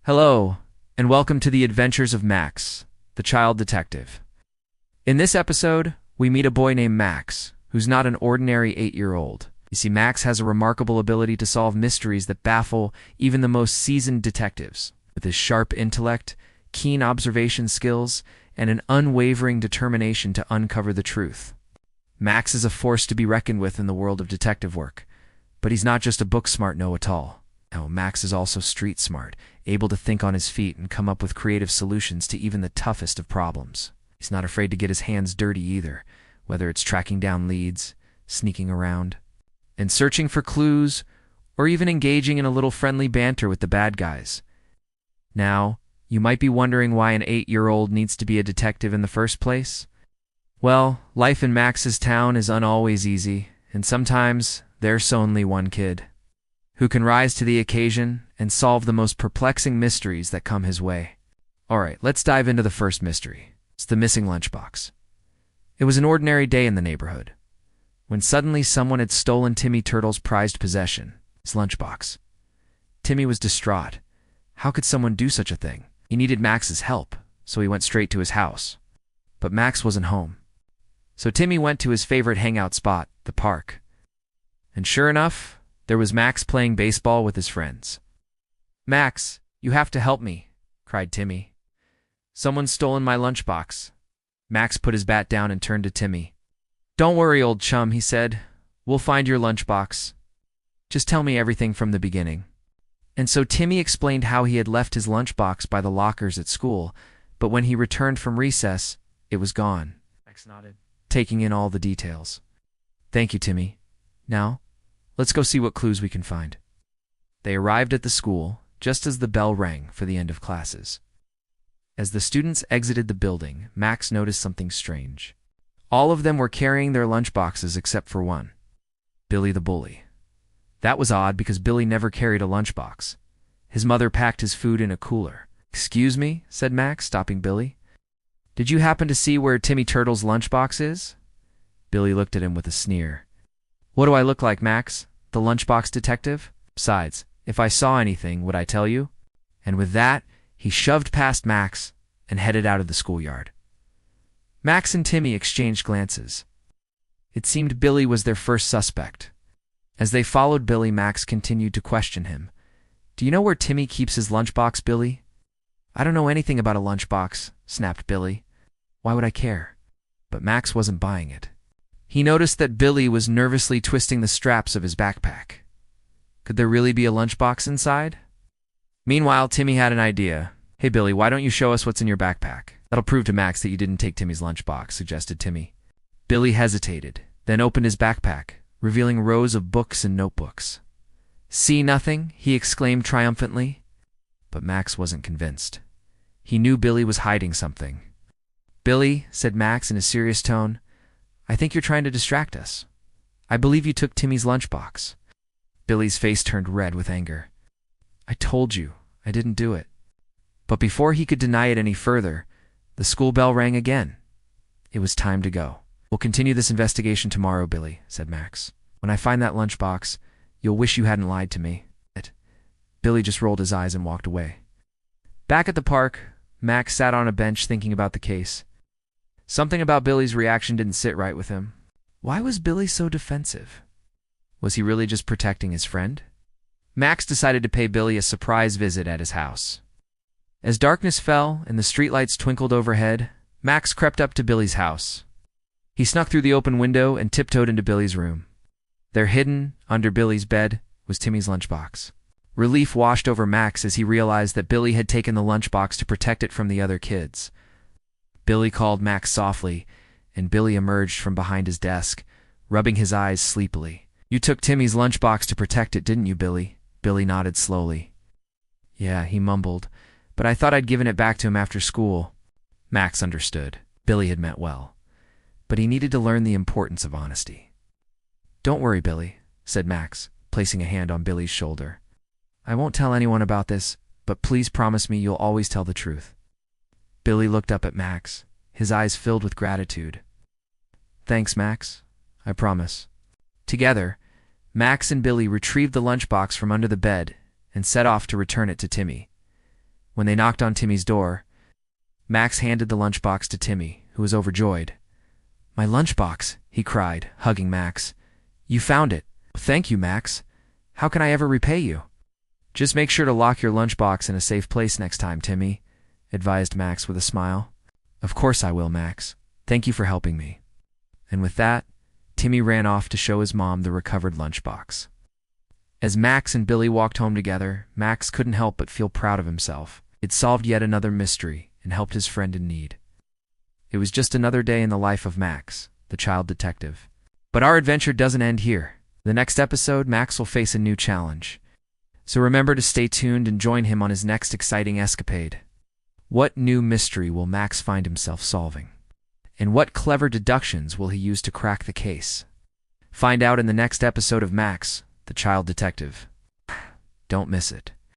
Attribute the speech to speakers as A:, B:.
A: Hello, and welcome to the adventures of Max, the child detective. In this episode, we meet a boy named Max, who's not an ordinary 8-year-old. You see, Max has a remarkable ability to solve mysteries that baffle even the most seasoned detectives. With his sharp intellect, keen observation skills, and an unwavering determination to uncover the truth. Max is a force to be reckoned with in the world of detective work. But he's not just a book-smart know-it-all. No, Max is also street-smart, able to think on his feet and come up with creative solutions to even the toughest of problems. He's not afraid to get his hands dirty either, whether it's tracking down leads, sneaking around, and searching for clues, or even engaging in a little friendly banter with the bad guys. Now, you might be wondering why an 8-year-old needs to be a detective in the first place. Well, life in Max's town is always easy, and sometimes there's only one kid who can rise to the occasion and solve the most perplexing mysteries that come his way. Alright, let's dive into the first mystery. It's the missing lunchbox. It was an ordinary day in the neighborhood, when suddenly someone had stolen Timmy Turtle's prized possession, his lunchbox. Timmy was distraught. How could someone do such a thing? He needed Max's help, so he went straight to his house. But Max wasn't home. So Timmy went to his favorite hangout spot, the park. And sure enough, there was Max playing baseball with his friends. "Max, you have to help me," cried Timmy. "Someone's stolen my lunchbox." Max put his bat down and turned to Timmy. "Don't worry, old chum," he said. "We'll find your lunchbox. Just tell me everything from the beginning." And so Timmy explained how he had left his lunchbox by the lockers at school, but when he returned from recess, it was gone. Max nodded, taking in all the details. "Thank you, Timmy. Now, let's go see what clues we can find." They arrived at the school just as the bell rang for the end of classes. As the students exited the building, Max noticed something strange. All of them were carrying their lunchboxes except for one, Billy the bully. That was odd because Billy never carried a lunchbox. His mother packed his food in a cooler. "Excuse me," said Max, stopping Billy. "Did you happen to see where Timmy Turtle's lunchbox is?" Billy looked at him with a sneer. "What do I look like, Max? The lunchbox detective? Besides, if I saw anything, would I tell you?" And with that, he shoved past Max and headed out of the schoolyard. Max and Timmy exchanged glances. It seemed Billy was their first suspect. As they followed Billy, Max continued to question him. "Do you know where Timmy keeps his lunchbox, Billy?" "I don't know anything about a lunchbox," snapped Billy. "Why would I care?" But Max wasn't buying it. He noticed that Billy was nervously twisting the straps of his backpack. Could there really be a lunchbox inside? Meanwhile, Timmy had an idea. "Hey, Billy, why don't you show us what's in your backpack? That'll prove to Max that you didn't take Timmy's lunchbox," suggested Timmy. Billy hesitated, then opened his backpack, revealing rows of books and notebooks. "See nothing?" he exclaimed triumphantly. But Max wasn't convinced. He knew Billy was hiding something. "Billy," said Max in a serious tone, "I think you're trying to distract us. I believe you took Timmy's lunchbox." Billy's face turned red with anger. "I told you, I didn't do it." But before he could deny it any further, the school bell rang again. It was time to go. "We'll continue this investigation tomorrow, Billy," said Max. "When I find that lunchbox, you'll wish you hadn't lied to me." Billy just rolled his eyes and walked away. Back at the park, Max sat on a bench thinking about the case. Something about Billy's reaction didn't sit right with him. Why was Billy so defensive? Was he really just protecting his friend? Max decided to pay Billy a surprise visit at his house. As darkness fell and the streetlights twinkled overhead, Max crept up to Billy's house. He snuck through the open window and tiptoed into Billy's room. There, hidden under Billy's bed, was Timmy's lunchbox. Relief washed over Max as he realized that Billy had taken the lunchbox to protect it from the other kids. Billy called Max softly, and Billy emerged from behind his desk, rubbing his eyes sleepily. "You took Timmy's lunchbox to protect it, didn't you, Billy?" Billy nodded slowly. "Yeah," he mumbled, "but I thought I'd given it back to him after school." Max understood. Billy had meant well, but he needed to learn the importance of honesty. "Don't worry, Billy," said Max, placing a hand on Billy's shoulder. "I won't tell anyone about this, but please promise me you'll always tell the truth." Billy looked up at Max, his eyes filled with gratitude. "Thanks, Max. I promise." Together, Max and Billy retrieved the lunchbox from under the bed and set off to return it to Timmy. When they knocked on Timmy's door, Max handed the lunchbox to Timmy, who was overjoyed. "My lunchbox," he cried, hugging Max. "You found it." "Thank you, Max. How can I ever repay you?" "Just make sure to lock your lunchbox in a safe place next time, Timmy," advised Max with a smile. "Of course I will, Max. Thank you for helping me." And with that, Timmy ran off to show his mom the recovered lunchbox. As Max and Billy walked home together, Max couldn't help but feel proud of himself. He'd solved yet another mystery and helped his friend in need. It was just another day in the life of Max, the child detective. But our adventure doesn't end here. The next episode, Max will face a new challenge. So remember to stay tuned and join him on his next exciting escapade. What new mystery will Max find himself solving? And what clever deductions will he use to crack the case? Find out in the next episode of Max, the Child Detective. Don't miss it.